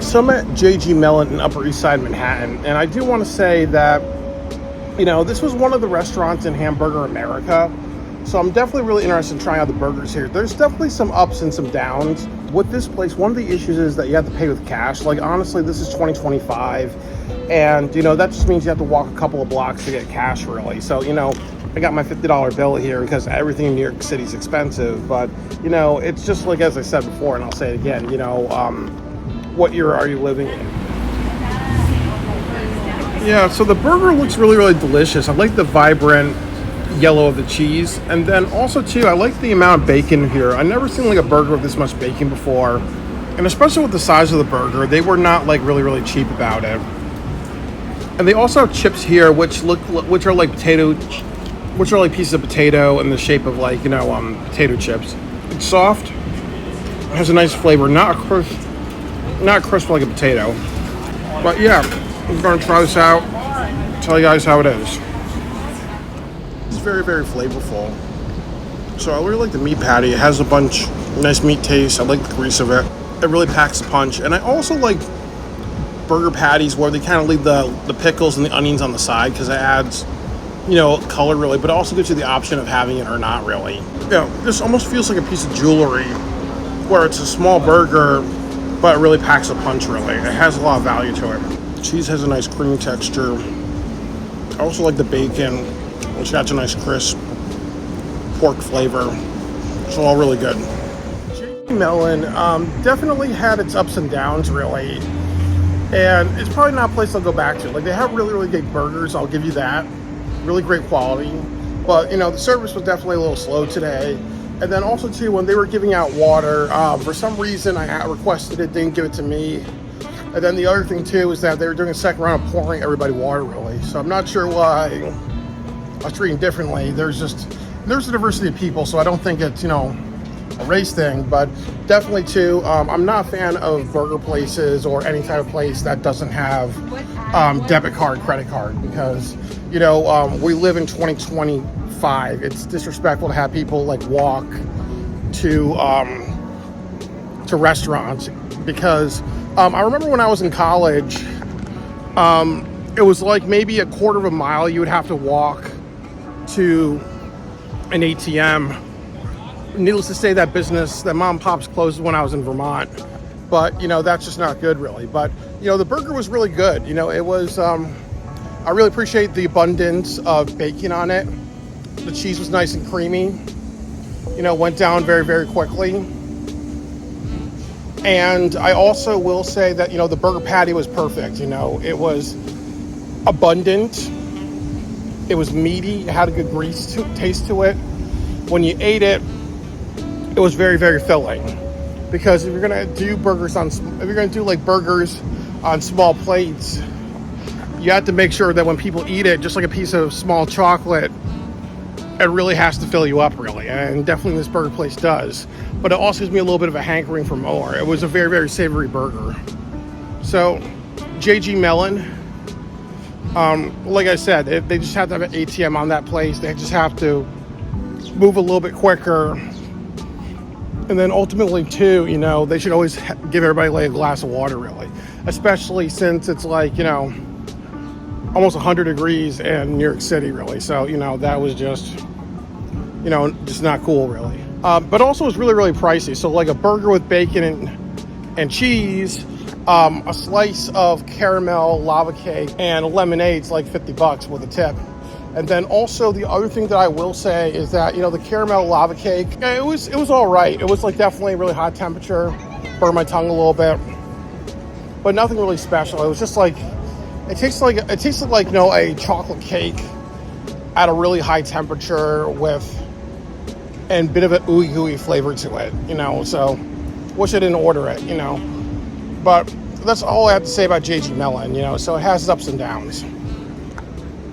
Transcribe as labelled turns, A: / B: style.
A: So I'm at JG Melon in Upper East Side Manhattan, and I do want to say that, this was one of the restaurants in Hamburger, America. So I'm definitely really interested in trying out the burgers here. There's definitely some ups and some downs. With this place, one of the issues is that you have to pay with cash. Like, honestly, this is 2025, and, that just means you have to walk a couple of blocks to get cash, really. So, I got my $50 bill here because everything in New York City is expensive. But, it's just like, as I said before, and I'll say it again, what era are you living in? Yeah, so the burger looks really, really delicious. I like the vibrant yellow of the cheese. And then also, too, I like the amount of bacon here. I've never seen, like, a burger with this much bacon before. And especially with the size of the burger, they were not, like, really, really cheap about it. And they also have chips here, which are like pieces of potato in the shape of, like, potato chips. It's soft, has a nice flavor, not crisp like a potato. But yeah, I'm going to try this out, tell you guys how it is. It's very, very flavorful. So I really like the meat patty. It has a nice meat taste. I like the grease of it. It really packs a punch. And I also like burger patties where they kind of leave the pickles and the onions on the side, because it adds, color, really, but it also gives you the option of having it or not, really. This almost feels like a piece of jewelry, where it's a small burger, but it really packs a punch, really. It has a lot of value to it. The cheese has a nice creamy texture. I also like the bacon, which adds a nice crisp pork flavor. It's all really good. Melon definitely had its ups and downs, really. And it's probably not a place I'll go back to. Like, they have really, really great burgers, I'll give you that. Really great quality. But, the service was definitely a little slow today. And then also, too, when they were giving out water, for some reason I requested it, didn't give it to me. And then the other thing, too, is that they were doing a second round of pouring everybody water, really. So I'm not sure why I was treating differently. There's a diversity of people, so I don't think it's, a race thing. But definitely, too, I'm not a fan of burger places or any type of place that doesn't have debit card, credit card, because, we live in 2025. It's disrespectful to have people, like, walk to restaurants, because I remember when I was in college, it was like maybe a quarter of a mile you would have to walk to an ATM. Needless to say, that mom and pop's closed when I was in Vermont. But, that's just not good, really. But, the burger was really good. It was, I really appreciate the abundance of bacon on it. The cheese was nice and creamy. Went down very, very quickly. And I also will say that, the burger patty was perfect. It was abundant. It was meaty. It had a good taste to it. When you ate it, it was very, very filling. Because if you're gonna do burgers on small plates, you have to make sure that when people eat it, just like a piece of small chocolate, it really has to fill you up, really. And definitely this burger place does. But it also gives me a little bit of a hankering for more. It was a very, very savory burger. So, JG Melon, like I said, they just have to have an ATM on that place. They just have to move a little bit quicker. And then ultimately, too, they should always give everybody, like, a glass of water, really. Especially since it's, like, almost 100 degrees in New York City, really. So, that was just, just not cool, really. But also, it's really, really pricey. So, like, a burger with bacon and cheese, a slice of caramel lava cake, and a lemonade's like $50 with a tip. And then also, the other thing that I will say is that, the caramel lava cake, it was all right. It was, like, definitely really hot temperature, burned my tongue a little bit, but nothing really special. It was just like, it tasted like a chocolate cake at a really high temperature and a bit of an ooey gooey flavor to it, so wish I didn't order it, but that's all I have to say about JG Melon, so it has its ups and downs.